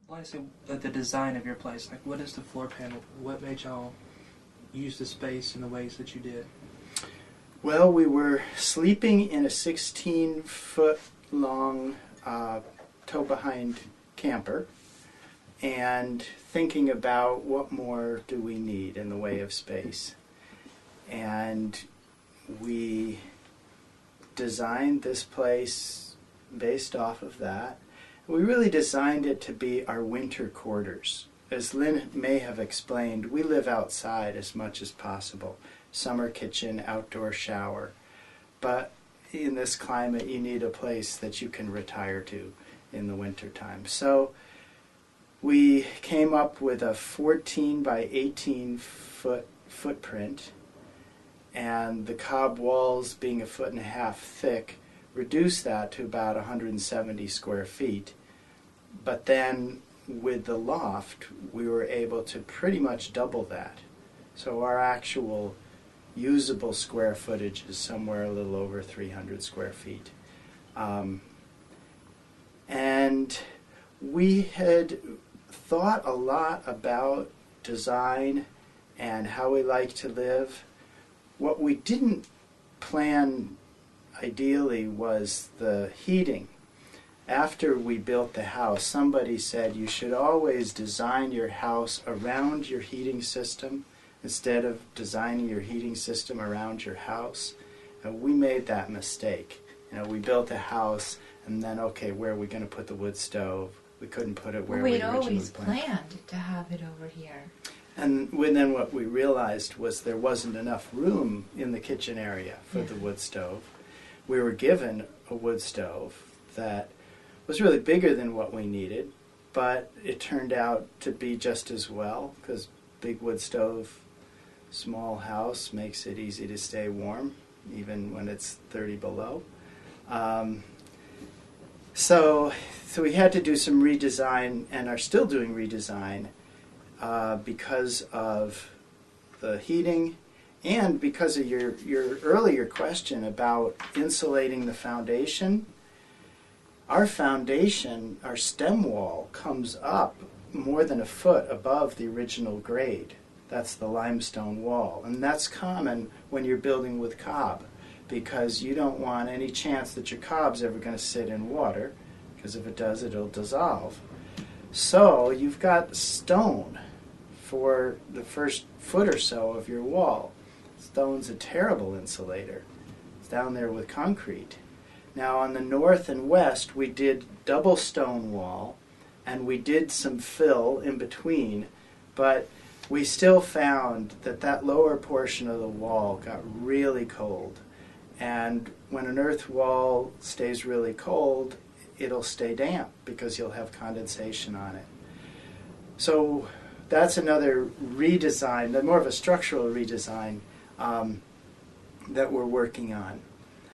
Well, I say the design of your place. Like, what is the floor plan? What made y'all use the space in the ways that you did? Well, we were sleeping in a 16-foot long tow-behind camper and thinking about what more do we need in the way of space. And we designed this place based off of that. We really designed it to be our winter quarters. As Lynn may have explained, we live outside as much as possible. Summer kitchen, outdoor shower. But in this climate, you need a place that you can retire to in the wintertime. So we came up with a 14 by 18 foot footprint, and the cob walls, being 1.5 feet thick, reduced that to about 170 square feet. But then with the loft, we were able to pretty much double that. So our actual usable square footage is somewhere a little over 300 square feet. And we had thought a lot about design and how we like to live. What we didn't plan ideally was the heating. After we built the house, somebody said you should always design your house around your heating system instead of designing your heating system around your house. And we made that mistake. We built a house and then, okay, where are we going to put the wood stove? We couldn't put it where we originally always planned. planned to have it over here. And then what we realized was there wasn't enough room in the kitchen area for the wood stove. We were given a wood stove that was really bigger than what we needed, but it turned out to be just as well, because big wood stove, small house makes it easy to stay warm, even when it's 30 below. So we had to do some redesign, and are still doing redesign, because of the heating and because of your earlier question about insulating the foundation. Our foundation, our stem wall, comes up more than 1 foot above the original grade. That's the limestone wall. And that's common when you're building with cob, because you don't want any chance that your cob's ever going to sit in water, because if it does, it'll dissolve. So you've got stone for the first foot or so of your wall. Stone's a terrible insulator. It's down there with concrete. Now on the north and west, we did double stone wall, and we did some fill in between, but we still found that that lower portion of the wall got really cold. And when an earth wall stays really cold, it'll stay damp because you'll have condensation on it. So that's another redesign, more of a structural redesign that we're working on.